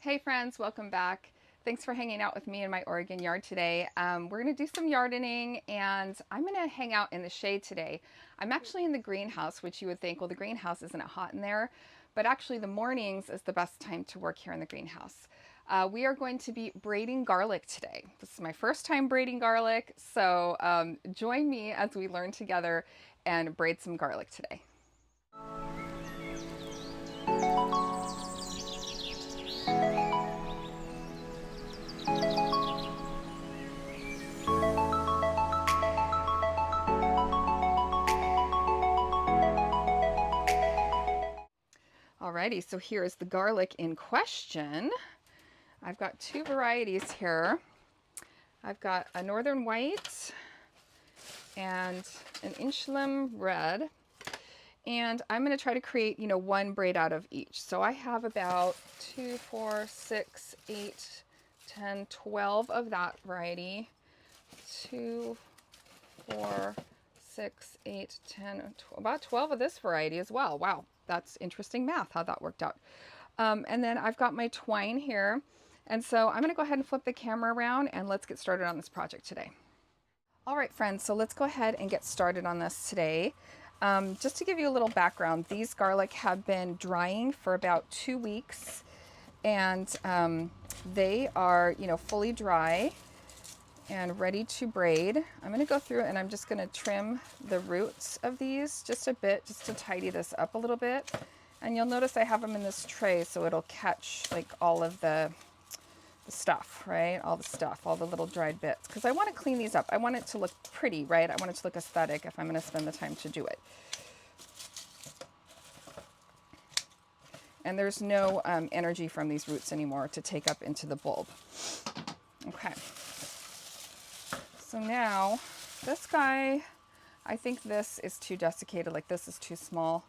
Hey friends, welcome back. Thanks for hanging out with me in my Oregon yard today. We're going to do some yardening and I'm going to hang out in the shade today. I'm actually in the greenhouse, which you would think, well, the greenhouse isn't hot in there, but actually the mornings is the best time to work here in the greenhouse. We are going to be braiding garlic today. This is my first time braiding garlic, so join me as we learn together and braid some garlic today. Alrighty, so here's the garlic in question. I've got two varieties here. I've got a northern white and an Inchlim red. And I'm going to try to create, one braid out of each. So I have about 2, 4, 6, 8, 10, 12 of that variety. 2, 4, 6, 8, 10, about 12 of this variety as well. Wow, that's interesting math, how that worked out. And then I've got my twine here. And so I'm going to go ahead and flip the camera around and let's get started on this project today. All right, friends, so let's go ahead and get started on this today. Just to give you a little background, these garlic have been drying for about 2 weeks and they are, fully dry and ready to braid. I'm going to go through and I'm just going to trim the roots of these just a bit, just to tidy this up a little bit. And you'll notice I have them in this tray so it'll catch like all of the stuff, right? All the stuff, all the little dried bits, because I want to clean these up. I want it to look pretty, right? I want it to look aesthetic if I'm going to spend the time to do it. And there's no energy from these roots anymore to take up into the bulb. Okay. So now this guy, I think this is too desiccated, like this is too small.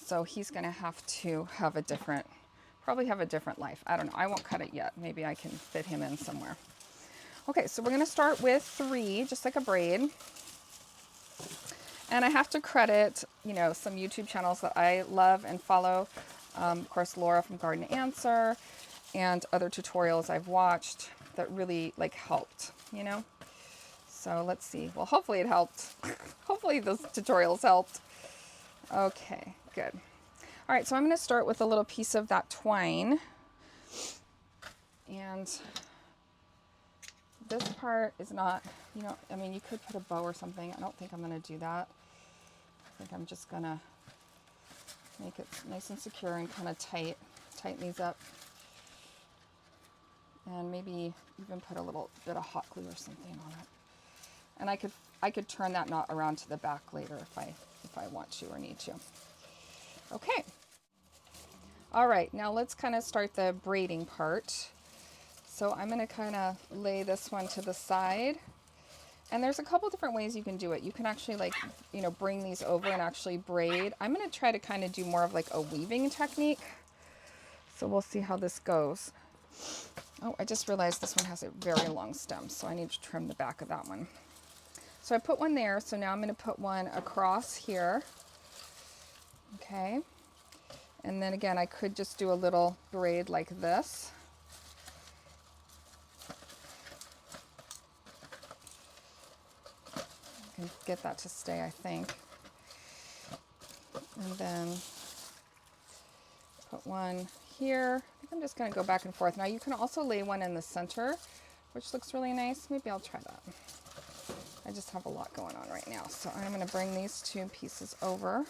So he's going to have to have a different, probably have a different life. I don't know. I won't cut it yet. Maybe I can fit him in somewhere. Okay, so we're going to start with 3, just like a braid. And I have to credit, some YouTube channels that I love and follow. Of course, Laura from Garden Answer and other tutorials I've watched that really helped, So let's see. Well, hopefully it helped. Hopefully those tutorials helped. Okay, good. All right, so I'm going to start with a little piece of that twine. And this part is not, I mean, you could put a bow or something. I don't think I'm going to do that. I think I'm just going to make it nice and secure and kind of tighten these up. And maybe even put a little bit of hot glue or something on it. And I could turn that knot around to the back later if I want to or need to. Okay. All right, now let's kind of start the braiding part. So I'm going to kind of lay this one to the side. And there's a couple different ways you can do it. You can actually bring these over and actually braid. I'm going to try to kind of do more of like a weaving technique. So we'll see how this goes. Oh, I just realized this one has a very long stem, so I need to trim the back of that one. So I put one there, so now I'm going to put one across here. Okay. And then again, I could just do a little braid like this. I can get that to stay, I think. And then put one here. I think I'm just going to go back and forth. Now you can also lay one in the center, which looks really nice. Maybe I'll try that. I just have a lot going on right now. So I'm going to bring these 2 pieces over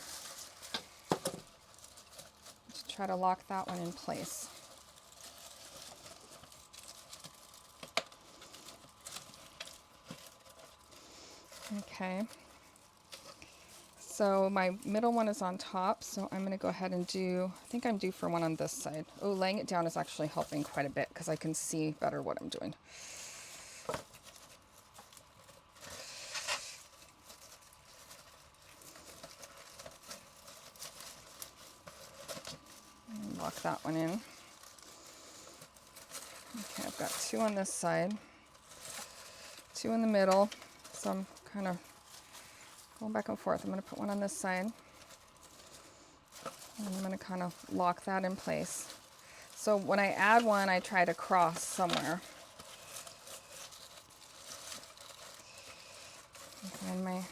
to try to lock that one in place. Okay. So my middle one is on top, so I'm going to go ahead and I think I'm due for one on this side. Oh, laying it down is actually helping quite a bit because I can see better what I'm doing. And lock that one in. Okay, I've got 2 on this side, 2 in the middle, so I'm kind of going back and forth. I'm going to put one on this side. And I'm going to kind of lock that in place. So when I add one, I try to cross somewhere. Find my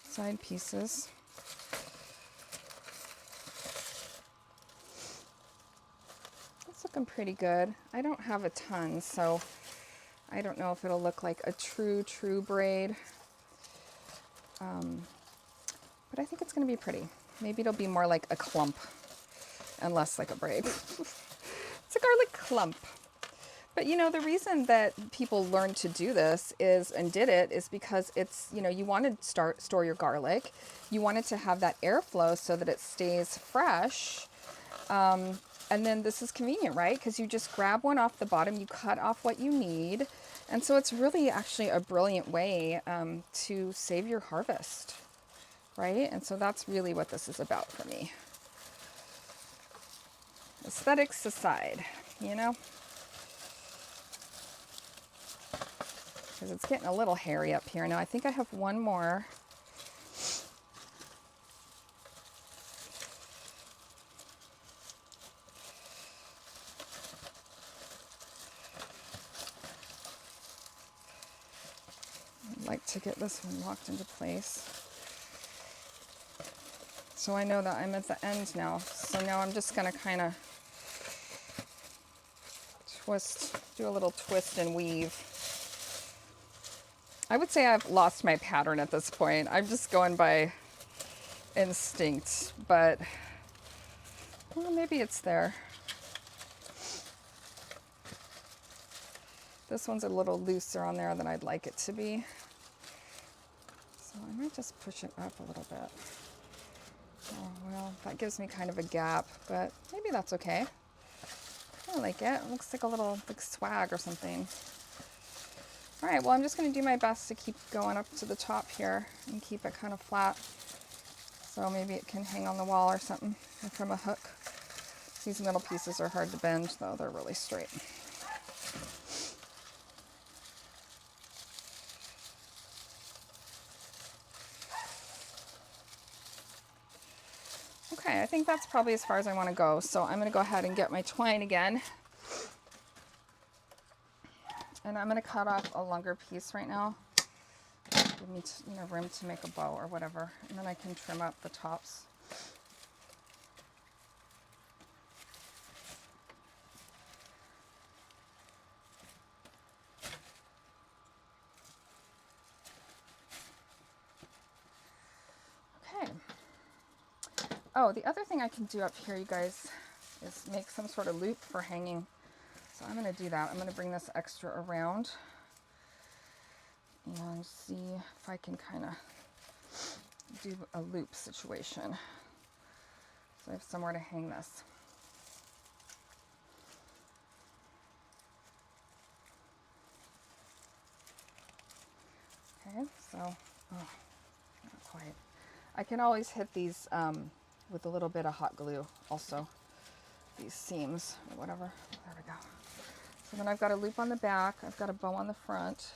side pieces. It's looking pretty good. I don't have a ton, so I don't know if it'll look like a true braid. But I think it's going to be pretty. Maybe it'll be more like a clump and less like a braid. It's a garlic clump. But you know, the reason that people learned to do this is because it's, you know, you want to store your garlic. You want it to have that airflow so that it stays fresh. And then this is convenient, right? Because you just grab one off the bottom, you cut off what you need. And so it's really actually a brilliant way to save your harvest, right? And so that's really what this is about for me. Aesthetics aside, you know? Because it's getting a little hairy up here. Now I think I have one more. I'd like to get this one locked into place. So I know that I'm at the end now. So now I'm just going to kind of do a little twist and weave. I would say I've lost my pattern at this point. I'm just going by instinct, but well, maybe it's there. This one's a little looser on there than I'd like it to be. So I might just push it up a little bit. Oh, well, that gives me kind of a gap, but maybe that's okay. I like it. It looks like a little like swag or something. All right, well, I'm just going to do my best to keep going up to the top here and keep it kind of flat. So maybe it can hang on the wall or something from a hook. These middle pieces are hard to bend, though. They're really straight. Okay, I think that's probably as far as I want to go. So I'm going to go ahead and get my twine again. And I'm going to cut off a longer piece right now. Give me, you know, room to make a bow or whatever. And then I can trim up the tops. Okay. Oh, the other thing I can do up here, you guys, is make some sort of loop for hanging. So I'm going to do that. I'm going to bring this extra around and see if I can kind of do a loop situation. So I have somewhere to hang this. Okay, so, oh, not quite. I can always hit these with a little bit of hot glue also, these seams or whatever. There we go. So then I've got a loop on the back, I've got a bow on the front.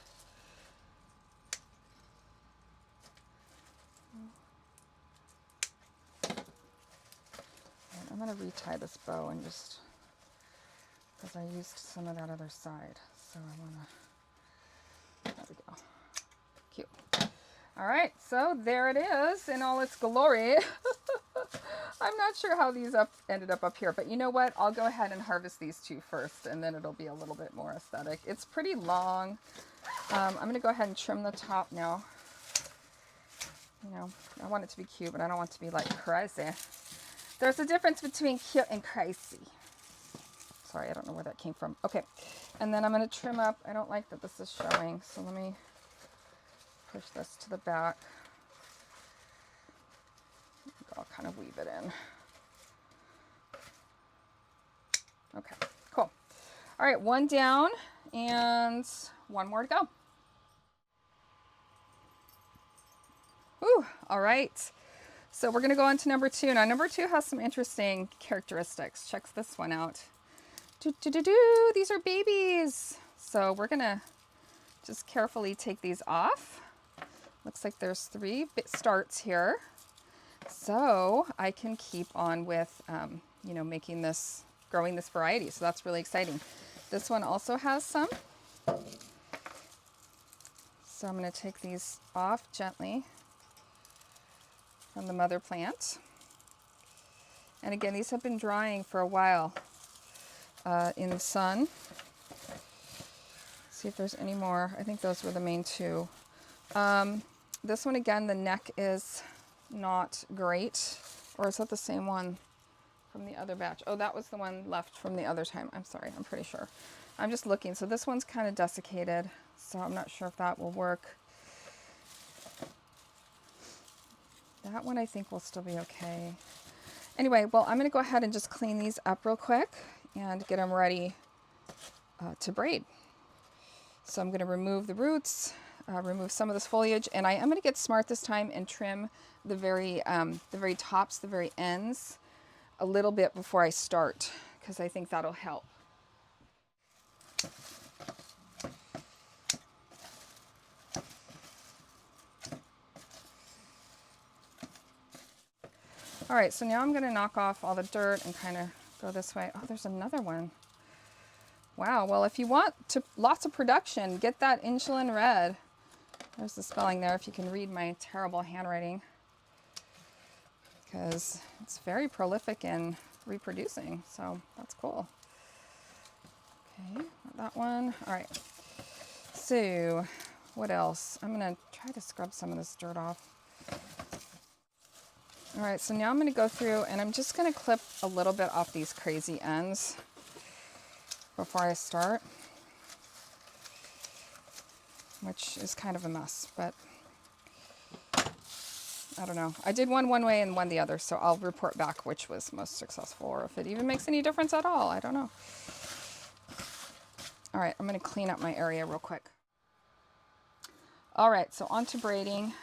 And I'm going to retie this bow and just, because I used some of that other side. So I want to, there we go. Cute. All right, so there it is in all its glory. I'm not sure how these ended up here, but you know what? I'll go ahead and harvest these two first, and then it'll be a little bit more aesthetic. It's pretty long. I'm going to go ahead and trim the top now. You know, I want it to be cute, but I don't want it to be like crazy. There's a difference between cute and crazy. Sorry, I don't know where that came from. Okay, and then I'm going to trim up. I don't like that this is showing, so let me push this to the back. I'll kind of weave it in. Okay, cool. All right, one down and one more to go. Ooh, all right. So we're going to go on to number 2. Now, number 2 has some interesting characteristics. Check this one out. These are babies. So we're going to just carefully take these off. Looks like there's 3 starts here. So I can keep on with you know, growing this variety. So that's really exciting. This one also has some. So I'm going to take these off gently from the mother plant. And again, these have been drying for a while in the sun. See if there's any more. I think those were the main two. This one again, the neck is not great. Or is that the same one from the other batch? Oh, that was the one left from the other time. I'm sorry, I'm pretty sure. I'm just looking. So this one's kind of desiccated, so I'm not sure if that will work. That one I think will still be okay. Anyway, well, I'm going to go ahead and just clean these up real quick and get them ready to braid. So I'm going to remove the roots, remove some of this foliage, and I am going to get smart this time and trim the very tops, the very ends, a little bit before I start, because I think that'll help. All right, so now I'm going to knock off all the dirt and kind of go this way. Oh, there's another one. Wow, well, if you want lots of production, get that insulin red. There's the spelling there, if you can read my terrible handwriting, because it's very prolific in reproducing, so that's cool. Okay, that one. All right, so what else? I'm going to try to scrub some of this dirt off. All right, so now I'm going to go through and I'm just going to clip a little bit off these crazy ends before I start, which is kind of a mess, but I don't know. I did one way and one the other, so I'll report back which was most successful, or if it even makes any difference at all. I don't know. All right, I'm going to clean up my area real quick. All right, so on to braiding.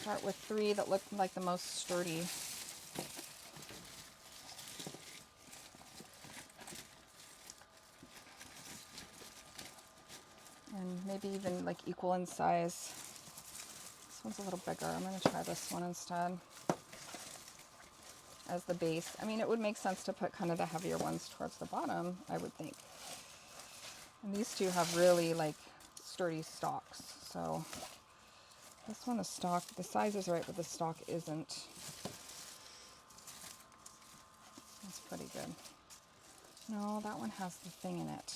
Start with 3 that look like the most sturdy. And maybe even like equal in size. This one's a little bigger. I'm going to try this one instead as the base. I mean, it would make sense to put kind of the heavier ones towards the bottom, I would think. And these two have really like sturdy stalks. So this one, the stalk, the size is right, but the stalk isn't. That's pretty good. No, that one has the thing in it.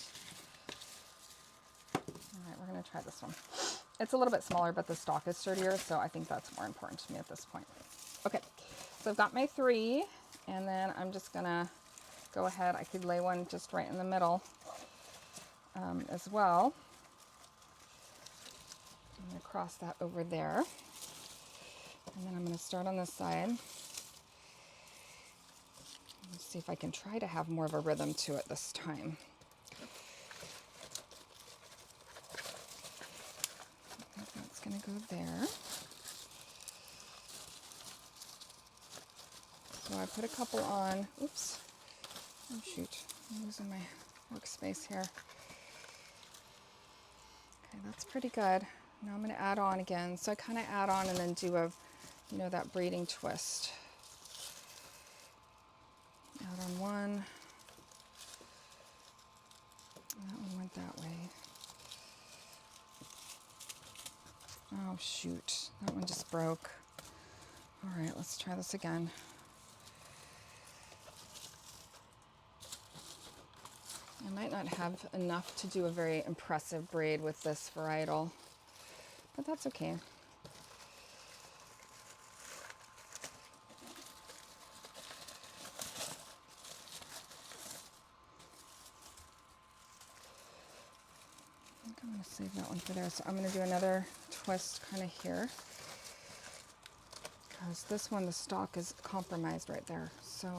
All right, we're going to try this one. It's a little bit smaller, but the stalk is sturdier, so I think that's more important to me at this point. Okay, so I've got my 3, and then I'm just going to go ahead. I could lay one just right in the middle as well. I'm going to cross that over there. And then I'm going to start on this side. Let's see if I can try to have more of a rhythm to it this time. I think that's going to go there. So I put a couple on. Oops. Oh shoot. I'm losing my workspace here. Okay, that's pretty good. Now I'm going to add on again. So I kind of add on and then do a, you know, that braiding twist. Add on one. That one went that way. Oh shoot, that one just broke. All right, let's try this again. I might not have enough to do a very impressive braid with this varietal, but that's okay. I think I'm going to save that one for there. So I'm going to do another twist kind of here, because this one, the stalk is compromised right there. So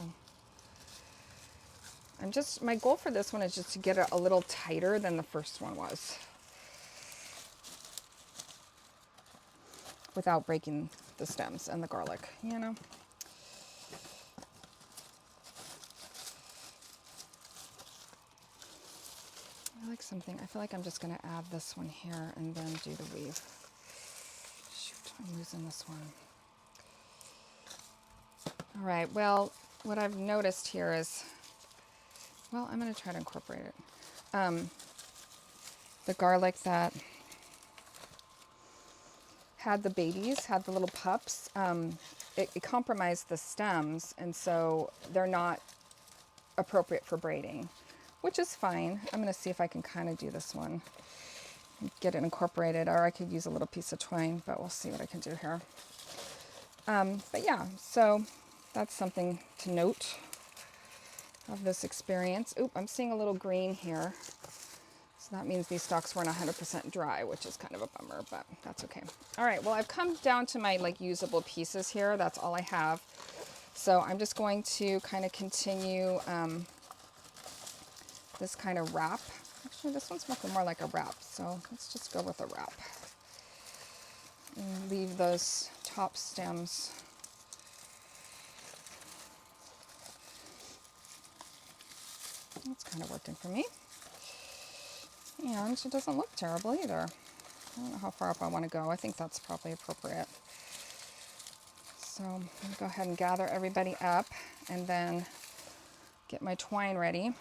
my goal for this one is just to get it a little tighter than the first one was, without breaking the stems and the garlic, you know. I like something. I feel like I'm just going to add this one here and then do the weave. Shoot, I'm losing this one. All right, well, what I've noticed here is, well, I'm going to try to incorporate it. The garlic that had the babies, had the little pups, it compromised the stems, and so they're not appropriate for braiding, which is fine. I'm going to see if I can kind of do this one, get it incorporated, or I could use a little piece of twine, but we'll see what I can do here. But yeah, so that's something to note of this experience. Oop, I'm seeing a little green here. So that means these stalks weren't 100% dry, which is kind of a bummer, but that's okay. All right, well, I've come down to my like usable pieces here. That's all I have. So I'm just going to kind of continue this kind of wrap. Actually, this one's looking more like a wrap, so let's just go with a wrap. And leave those top stems. That's kind of working for me. And it doesn't look terrible either. I don't know how far up I want to go. I think that's probably appropriate. So I'm going to go ahead and gather everybody up and then get my twine ready.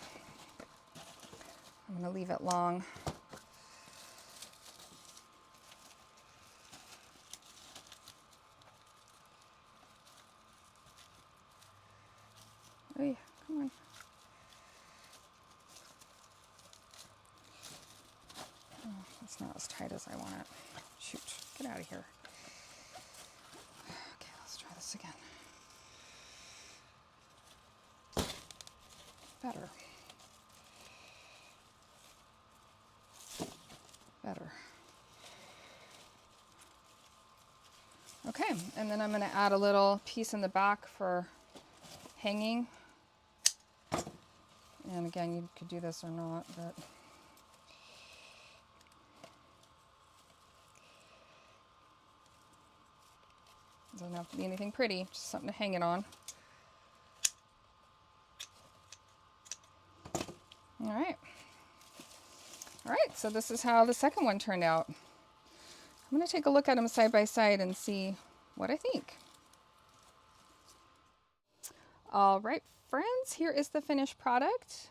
I'm going to leave it long. Hey, come on. Oh, it's not as tight as I want it. Shoot, get out of here. Okay, let's try this again. Better. Better. Okay, and then I'm going to add a little piece in the back for hanging. And again, you could do this or not, but it doesn't have to be anything pretty, just something to hang it on. All right. All right, so this is how the second one turned out. I'm going to take a look at them side by side and see what I think. All right, friends, here is the finished product.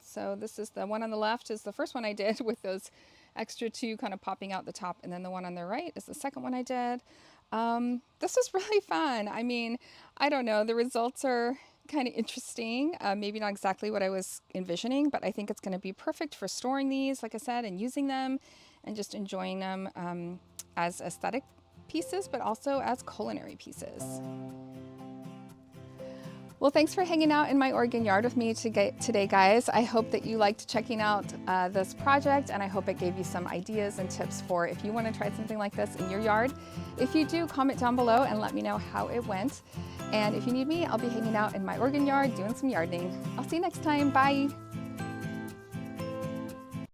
So this is the one on the left is the first one I did with those extra two kind of popping out the top, and then the one on the right is the second one I did. This was really fun. I mean, I don't know, the results are kind of interesting. Maybe not exactly what I was envisioning, but I think it's going to be perfect for storing these, like I said, and using them and just enjoying them as aesthetic pieces, but also as culinary pieces. Well, thanks for hanging out in my Oregon yard with me today, guys. I hope that you liked checking out this project, and I hope it gave you some ideas and tips for if you want to try something like this in your yard. If you do, comment down below and let me know how it went. And if you need me, I'll be hanging out in my Oregon yard doing some gardening. I'll see you next time. Bye.